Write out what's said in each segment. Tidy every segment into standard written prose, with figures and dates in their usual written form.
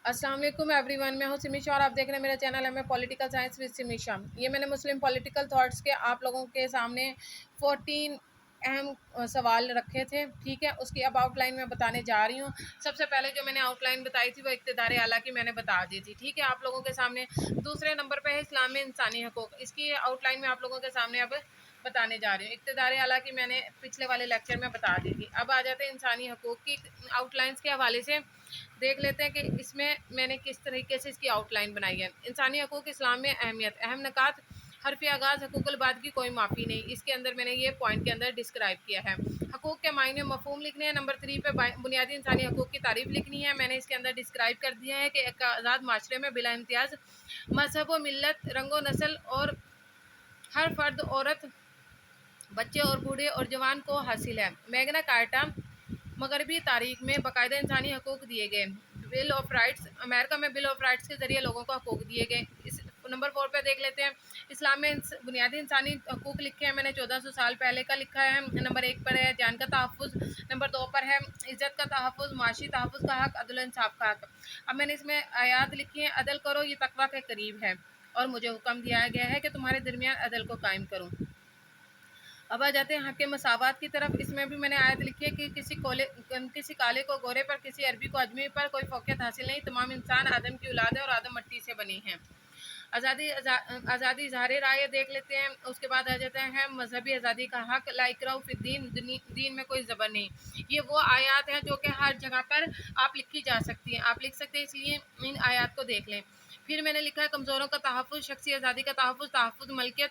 अस्सलाम वालेकुम एवरीवन, मैं हूं सिमीशा और आप देख रहे हैं मेरा चैनल है मैं पॉलिटिकल साइंस विद सिमीशा। ये मैंने मुस्लिम पॉलिटिकल थॉट्स के आप लोगों के सामने 14 अहम सवाल रखे थे। ठीक है, उसकी अब आउटलाइन मैं बताने जा रही हूँ। सबसे पहले जो मैंने आउटलाइन बताई थी वो इक़्तिदार आला की मैंने बता दी थी। ठीक है, आप लोगों के सामने दूसरे नंबर पर है इस्लाम में इंसानी हकूक़। इसकी आउटलाइन में आप लोगों के सामने अब बताने जा रही हूँ। इक़्तिदार आला की मैंने पिछले वाले लेक्चर में बता दी थी। अब आ जाते हैं इंसानी हकूक़ की आउटलाइंस के हवाले से। देख लेते हैं कि इसमें मैंने किस तरीके से इसकी आउटलाइन बनाई है। इंसानी हकूक़ इस्लाम में अहमियत, अहम नकात, हरफ़ आगाज़ हकूक़ुल बाद की कोई माफ़ी नहीं। इसके अंदर मैंने ये पॉइंट के अंदर डिस्क्राइब किया है। हकूक़ के मायने मफ़हूम लिखने हैं। नंबर 3 पे बुनियादी इंसानी हकूक़ की तारीफ़ लिखनी है। मैंने इसके अंदर डिस्क्राइब कर दिया है कि एक आज़ाद माशरे में बिला इम्तियाज़ मज़हब व मिल्लत, रंग व नस्ल और हर फ़र्द, औरत, बच्चे और बूढ़े और जवान को हासिल है। मैग्ना कार्टा मगरबी तारीख में बाकायदा इंसानी हकूक़ दिए गए। बिल ऑफ राइट्स, अमेरिका में बिल ऑफ राइट्स के ज़रिए लोगों को हकूक़ दिए गए। इस नंबर 4 पे देख लेते हैं। इस्लाम में बुनियादी इंसानी हकूक़ लिखे हैं मैंने 1400 साल पहले का लिखा है। नंबर 1 पर है जान का तहफ़्फ़ुज़, नंबर 2 पर है इज़्ज़त का तहफ़्फ़ुज़, माशी तहफ़्फ़ुज़ का हक़, अदल इंसाफ़ का हक़। अब मैंने इसमें आयात लिखी है, अदल करो ये तक़वा के करीब है और मुझे हुक्म दिया गया है कि तुम्हारे दरमियान अदल को कायम करूँ। अब आ जाते हैं हक़ मसावत की तरफ। इसमें भी मैंने आयत लिखी है कि किसी काले को गोरे पर, किसी अरबी को अजमी पर कोई फ़ौक़ियत हासिल नहीं। तमाम इंसान आदम की औलाद है और आदम मिट्टी से बनी हैं। आज़ादी इज़हार राय देख लेते हैं। उसके बाद आ जाते हैं मजहबी आज़ादी का हक़, ला इकराह फ़िद्दीन, दीन में कोई ज़बर नहीं। ये वो आयत हैं जो कि हर जगह पर आप लिखी जा सकती हैं, आप लिख सकते हैं, इसलिए इन आयत को देख लें। फिर मैंने लिखा है कमज़ोरों का तहफ़्फ़ुज़, शख्सी आज़ादी का तहफ़्फ़ुज़, तहफ़्फ़ुज़ मलकियत,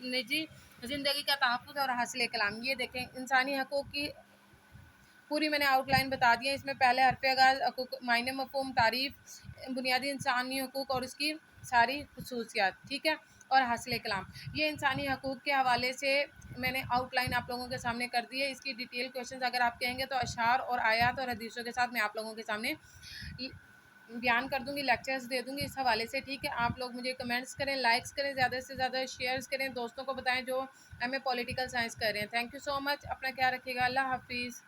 निजी ज़िंदगी का तहफ़्फ़ुज़ और हासिल कलाम। ये देखें इंसानी हकूक़ की पूरी मैंने आउटलाइन बता दी है। इसमें पहले हरफ़ आगाज़, हकूक़, मायने, मफ़हूम, तारीफ़, बुनियादी इंसानी हकूक़ और उसकी सारी ख़ुसूसियात, ठीक है, और हासिल कलाम। ये इंसानी हकूक़ के हवाले से मैंने आउटलाइन आप लोगों के सामने कर दी है। इसकी डिटेल क्वेश्चंस अगर आप कहेंगे तो अशार और आयात और हदीसों के साथ मैं आप लोगों के सामने बयान कर दूँगी, लेक्चर्स दे दूँगी इस हवाले से। ठीक है, आप लोग मुझे कमेंट्स करें, लाइक्स करें, ज़्यादा से ज़्यादा शेयर्स करें, दोस्तों को बताएं जो एमए पॉलिटिकल साइंस कर रहे हैं। Thank you so much. अपना ख्याल रखिएगा। अल्लाह हाफ़िज़।